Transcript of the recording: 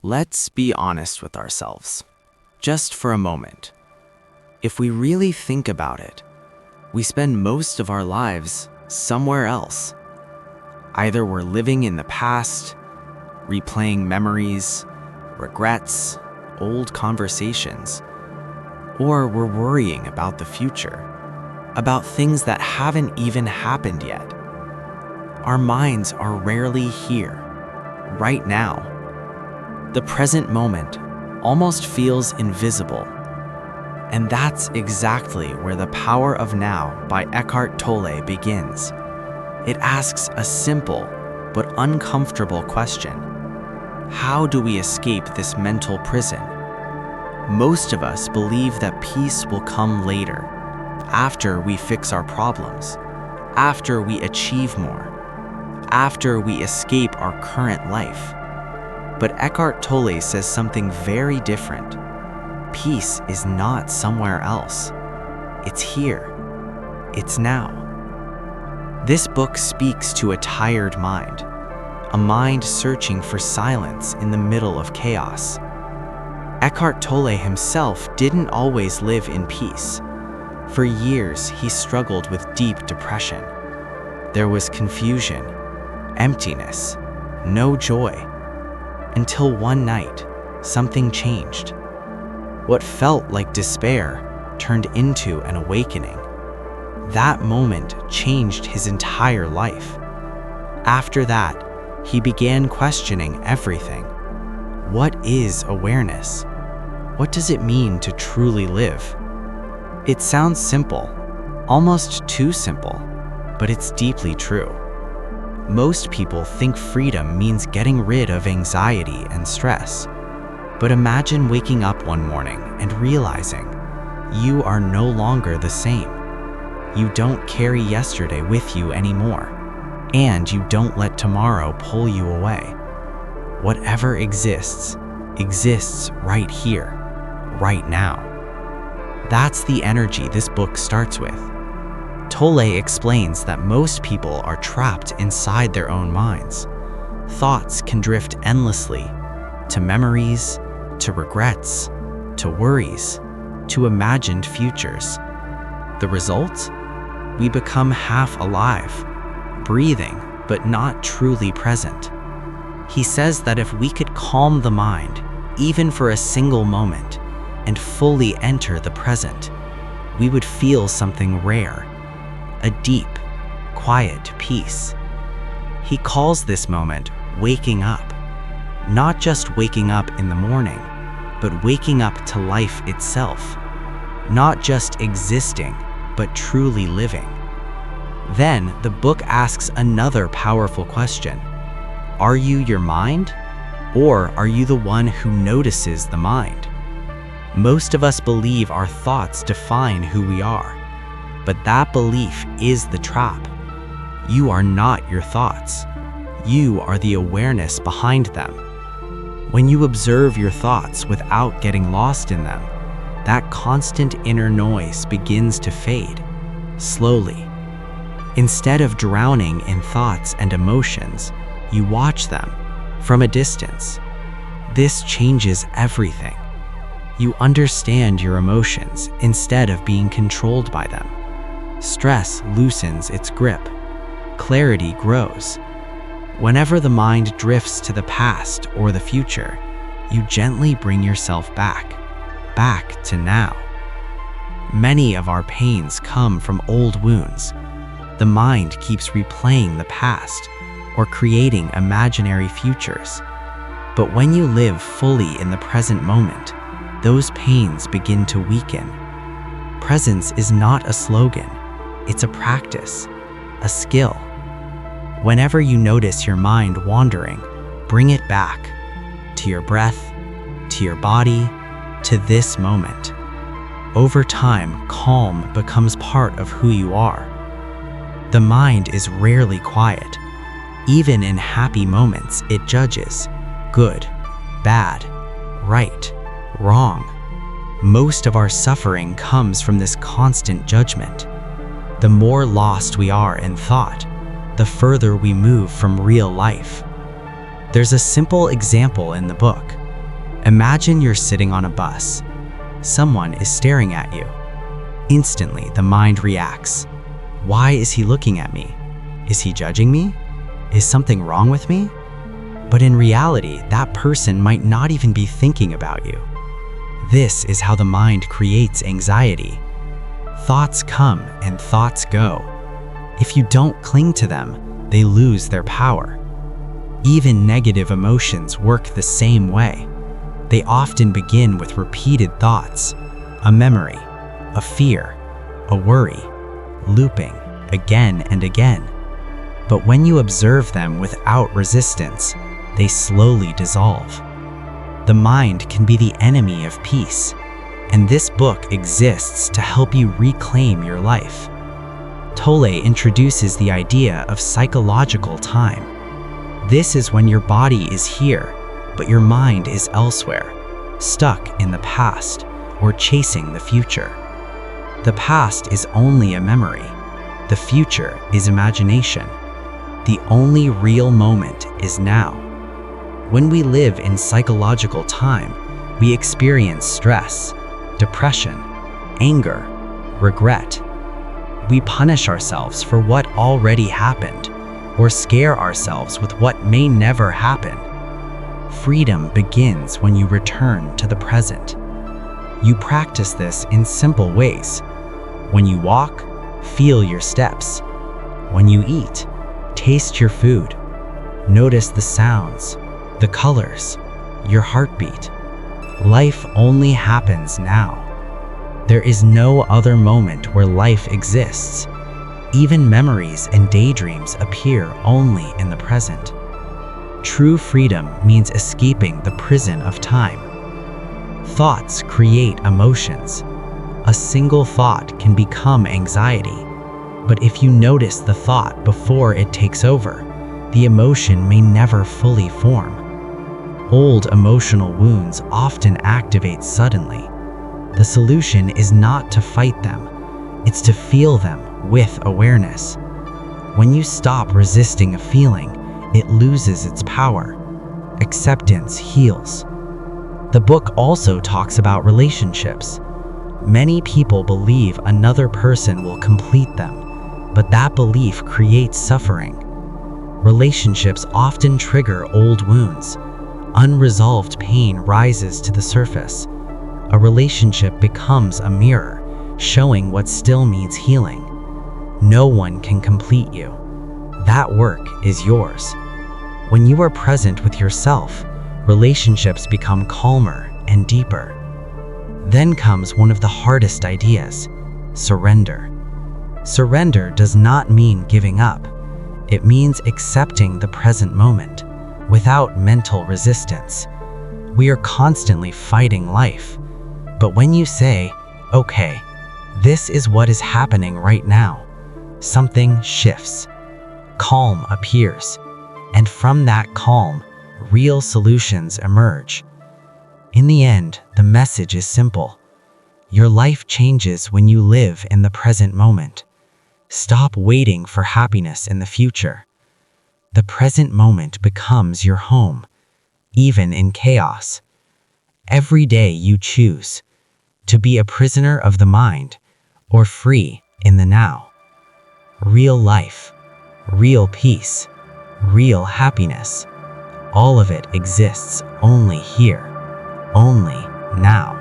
Let's be honest with ourselves, just for a moment. If we really think about it, we spend most of our lives somewhere else. Either we're living in the past, replaying memories, regrets, old conversations, or we're worrying about the future, about things that haven't even happened yet. Our minds are rarely here, right now. The present moment almost feels invisible. And that's exactly where The Power of Now by Eckhart Tolle begins. It asks a simple but uncomfortable question. How do we escape this mental prison? Most of us believe that peace will come later, after we fix our problems, after we achieve more, after we escape our current life. But Eckhart Tolle says something very different. Peace is not somewhere else. It's here. It's now. This book speaks to a tired mind, a mind searching for silence in the middle of chaos. Eckhart Tolle himself didn't always live in peace. For years, he struggled with deep depression. There was confusion, emptiness, no joy. Until one night, something changed. What felt like despair turned into an awakening. That moment changed his entire life. After that, he began questioning everything. What is awareness? What does it mean to truly live? It sounds simple, almost too simple, but it's deeply true. Most people think freedom means getting rid of anxiety and stress. But imagine waking up one morning and realizing you are no longer the same. You don't carry yesterday with you anymore, and you don't let tomorrow pull you away. Whatever exists, exists right here, right now. That's the energy this book starts with. Tolle explains that most people are trapped inside their own minds. Thoughts can drift endlessly to memories, to regrets, to worries, to imagined futures. The result? We become half alive, breathing, but not truly present. He says that if we could calm the mind, even for a single moment, and fully enter the present, we would feel something rare. A deep, quiet peace. He calls this moment waking up. Not just waking up in the morning, but waking up to life itself. Not just existing, but truly living. Then the book asks another powerful question. Are you your mind? Or are you the one who notices the mind? Most of us believe our thoughts define who we are. But that belief is the trap. You are not your thoughts. You are the awareness behind them. When you observe your thoughts without getting lost in them, that constant inner noise begins to fade, slowly. Instead of drowning in thoughts and emotions, you watch them from a distance. This changes everything. You understand your emotions instead of being controlled by them. Stress loosens its grip. Clarity grows. Whenever the mind drifts to the past or the future, you gently bring yourself back to now. Many of our pains come from old wounds. The mind keeps replaying the past or creating imaginary futures. But when you live fully in the present moment, those pains begin to weaken. Presence is not a slogan. It's a practice, a skill. Whenever you notice your mind wandering, bring it back to your breath, to your body, to this moment. Over time, calm becomes part of who you are. The mind is rarely quiet. Even in happy moments, it judges good, bad, right, wrong. Most of our suffering comes from this constant judgment. The more lost we are in thought, the further we move from real life. There's a simple example in the book. Imagine you're sitting on a bus. Someone is staring at you. Instantly, the mind reacts. Why is he looking at me? Is he judging me? Is something wrong with me? But in reality, that person might not even be thinking about you. This is how the mind creates anxiety. Thoughts come and thoughts go. If you don't cling to them, they lose their power. Even negative emotions work the same way. They often begin with repeated thoughts, a memory, a fear, a worry, looping again and again. But when you observe them without resistance, they slowly dissolve. The mind can be the enemy of peace, and this book exists to help you reclaim your life. Tolle introduces the idea of psychological time. This is when your body is here, but your mind is elsewhere, stuck in the past or chasing the future. The past is only a memory. The future is imagination. The only real moment is now. When we live in psychological time, we experience stress, depression, anger, regret. We punish ourselves for what already happened, or scare ourselves with what may never happen. Freedom begins when you return to the present. You practice this in simple ways. When you walk, feel your steps. When you eat, taste your food. Notice the sounds, the colors, your heartbeat. Life only happens now. There is no other moment where life exists. Even memories and daydreams appear only in the present. True freedom means escaping the prison of time. Thoughts create emotions. A single thought can become anxiety. But if you notice the thought before it takes over, the emotion may never fully form. Old emotional wounds often activate suddenly. The solution is not to fight them, it's to feel them with awareness. When you stop resisting a feeling, it loses its power. Acceptance heals. The book also talks about relationships. Many people believe another person will complete them, but that belief creates suffering. Relationships often trigger old wounds. Unresolved pain rises to the surface. A relationship becomes a mirror, showing what still needs healing. No one can complete you. That work is yours. When you are present with yourself, relationships become calmer and deeper. Then comes one of the hardest ideas: surrender. Surrender does not mean giving up. It means accepting the present moment without mental resistance. We are constantly fighting life. But when you say, okay, this is what is happening right now, something shifts. Calm appears. And from that calm, real solutions emerge. In the end, the message is simple. Your life changes when you live in the present moment. Stop waiting for happiness in the future. The present moment becomes your home, even in chaos. Every day you choose to be a prisoner of the mind or free in the now. Real life, real peace, real happiness, all of it exists only here, only now.